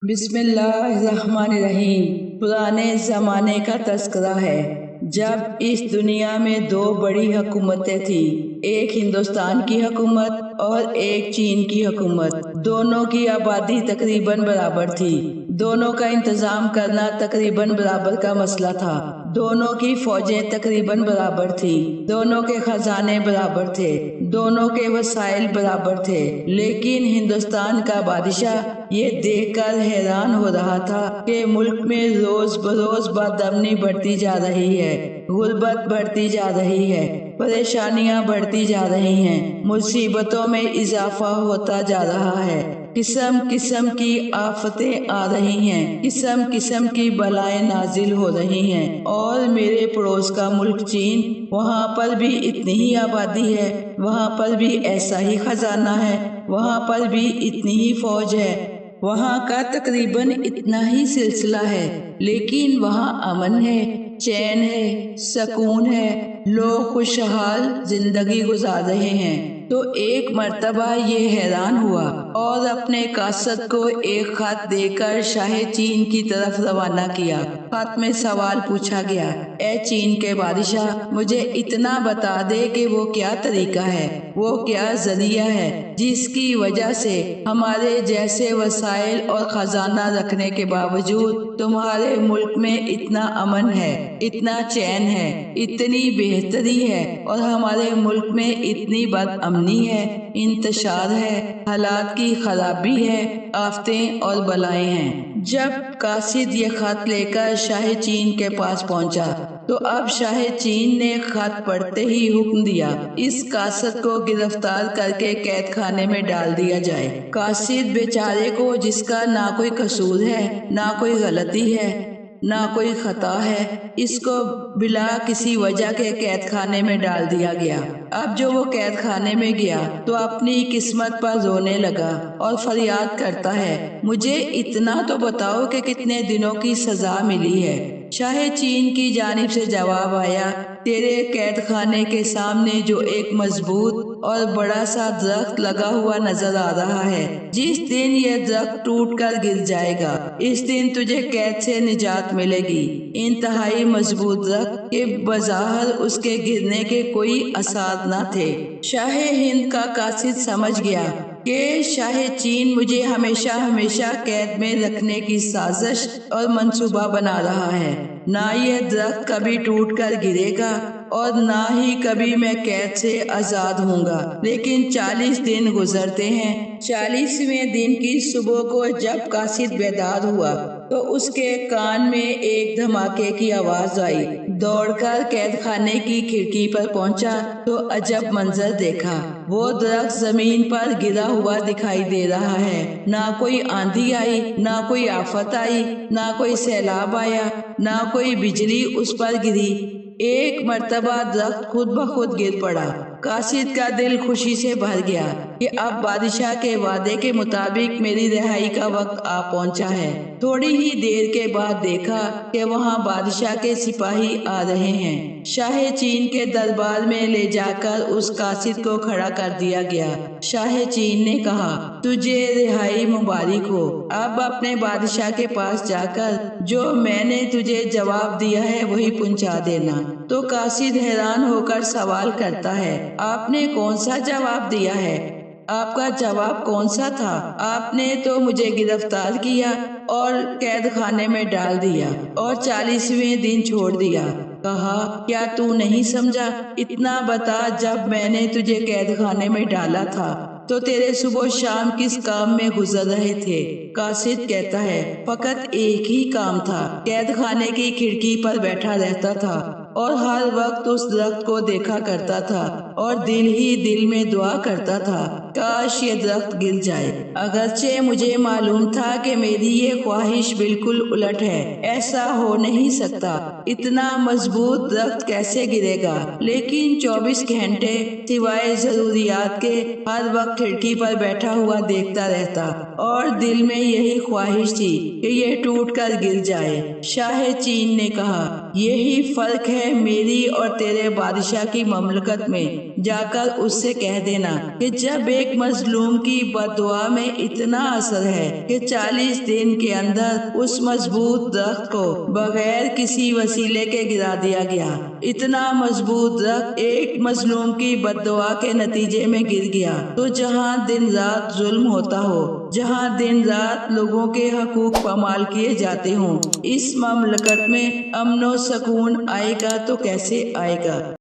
بسم اللہ الرحمن الرحیم۔ پرانے زمانے کا تذکرہ ہے جب اس دنیا میں دو بڑی حکومتیں تھیں، ایک ہندوستان کی حکومت اور ایک چین کی حکومت۔ دونوں کی آبادی تقریباً برابر تھی، دونوں کا انتظام کرنا تقریباً برابر کا مسئلہ تھا، دونوں کی فوجیں تقریباً برابر تھیں، دونوں کے خزانے برابر تھے، دونوں کے وسائل برابر تھے۔ لیکن ہندوستان کا بادشاہ یہ دیکھ کر حیران ہو رہا تھا کہ ملک میں روز بروز بد امنی بڑھتی جا رہی ہے، غربت بڑھتی جا رہی ہے، پریشانیاں بڑھتی جا رہی ہیں، مصیبتوں میں اضافہ ہوتا جا رہا ہے، قسم قسم کی آفتیں آ رہی ہیں، قسم قسم کی بلائیں نازل ہو رہی ہیں۔ اور میرے پڑوس کا ملک چین، وہاں پر بھی اتنی ہی آبادی ہے، وہاں پر بھی ایسا ہی خزانہ ہے، وہاں پر بھی اتنی ہی فوج ہے، وہاں کا تقریباً اتنا ہی سلسلہ ہے، لیکن وہاں امن ہے، چین ہے، سکون ہے، لوگ خوشحال زندگی گزار رہے ہیں۔ تو ایک مرتبہ یہ حیران ہوا اور اپنے قاصد کو ایک خط دے کر شاہ چین کی طرف روانہ کیا۔ خط میں سوال پوچھا گیا، اے چین کے بادشاہ، مجھے اتنا بتا دے کہ وہ کیا طریقہ ہے، وہ کیا ذریعہ ہے جس کی وجہ سے ہمارے جیسے وسائل اور خزانہ رکھنے کے باوجود تمہارے ملک میں اتنا امن ہے، اتنا چین ہے، اتنی بہتری ہے، اور ہمارے ملک میں اتنی بد امنی ہے، انتشار ہے، حالات کی خرابی ہے، آفتیں اور بلائیں ہیں۔ جب قاصد یہ خط لے کر شاہ چین کے پاس پہنچا تو اب شاہ چین نے خط پڑھتے ہی حکم دیا، اس قاصد کو گرفتار کر کے قید خانے میں ڈال دیا جائے۔ قاصد بیچارے کو، جس کا نہ کوئی قصور ہے، نہ کوئی غلطی ہے، نہ کوئی خطا ہے، اس کو بلا کسی وجہ کے قید خانے میں ڈال دیا گیا۔ اب جو وہ قید خانے میں گیا تو اپنی قسمت پر رونے لگا اور فریاد کرتا ہے، مجھے اتنا تو بتاؤ کہ کتنے دنوں کی سزا ملی ہے۔ شاہ چین کی جانب سے جواب آیا، تیرے قید خانے کے سامنے جو ایک مضبوط اور بڑا سا درخت لگا ہوا نظر آ رہا ہے، جس دن یہ درخت ٹوٹ کر گر جائے گا، اس دن تجھے قید سے نجات ملے گی۔ انتہائی مضبوط درخت کے بظاہر اس کے گرنے کے کوئی آثار نہ تھے۔ شاہ ہند کا قاصد سمجھ گیا کہ شاہ چین مجھے ہمیشہ ہمیشہ قید میں رکھنے کی سازش اور منصوبہ بنا رہا ہے، نہ یہ درخت کبھی ٹوٹ کر گرے گا اور نہ ہی کبھی میں قید سے آزاد ہوں گا۔ لیکن 40 دن گزرتے ہیں، 40ویں دن کی صبح کو جب قاصد بیدار ہوا تو اس کے کان میں ایک دھماکے کی آواز آئی۔ دوڑ کر قید خانے کی کھڑکی پر پہنچا تو عجب منظر دیکھا، وہ درخت زمین پر گرا ہوا دکھائی دے رہا ہے، نہ کوئی آندھی آئی، نہ کوئی آفت آئی، نہ کوئی سیلاب آیا، نہ کوئی بجلی اس پر گری، ایک مرتبہ درخت خود بخود گر پڑا۔ قاصد کا دل خوشی سے بھر گیا کہ اب بادشاہ کے وعدے کے مطابق میری رہائی کا وقت آ پہنچا ہے۔ تھوڑی ہی دیر کے بعد دیکھا کہ وہاں بادشاہ کے سپاہی آ رہے ہیں۔ شاہ چین کے دربار میں لے جا کر اس قاصد کو کھڑا کر دیا گیا۔ شاہ چین نے کہا، تجھے رہائی مبارک ہو، اب اپنے بادشاہ کے پاس جا کر جو میں نے تجھے جواب دیا ہے وہی پہنچا دینا۔ تو قاصد حیران ہو کر سوال کرتا ہے، آپ نے کون سا جواب دیا ہے؟ آپ کا جواب کون سا تھا؟ آپ نے تو مجھے گرفتار کیا اور قید خانے میں ڈال دیا اور 40ویں دن چھوڑ دیا۔ کہا، کیا تو نہیں سمجھا؟ اتنا بتا، جب میں نے تجھے قید خانے میں ڈالا تھا تو تیرے صبح و شام کس کام میں گزر رہے تھے؟ قاصد کہتا ہے، فقط ایک ہی کام تھا، قید خانے کی کھڑکی پر بیٹھا رہتا تھا اور ہر وقت اس درخت کو دیکھا کرتا تھا اور دل ہی دل میں دعا کرتا تھا، کاش یہ درخت گر جائے۔ اگرچہ مجھے معلوم تھا کہ میری یہ خواہش بالکل الٹ ہے، ایسا ہو نہیں سکتا، اتنا مضبوط درخت کیسے گرے گا؟ لیکن 24 گھنٹے سوائے ضروریات کے ہر وقت کھڑکی پر بیٹھا ہوا دیکھتا رہتا اور دل میں یہی خواہش تھی کہ یہ ٹوٹ کر گر جائے۔ شاہ چین نے کہا، یہی فرق ہے میری اور تیرے بادشاہ کی مملکت میں۔ جا کر اس سے کہہ دینا کہ جب ایک مظلوم کی بد دعا میں اتنا اثر ہے کہ 40 دن کے اندر اس مضبوط درخت کو بغیر کسی وسیلے کے گرا دیا گیا، اتنا مضبوط درخت ایک مظلوم کی بد دعا کے نتیجے میں گر گیا، تو جہاں دن رات ظلم ہوتا ہو، جہاں دن رات لوگوں کے حقوق پامال کیے جاتے ہوں، اس مملکت میں امن و سکون آئے گا تو کیسے آئے گا؟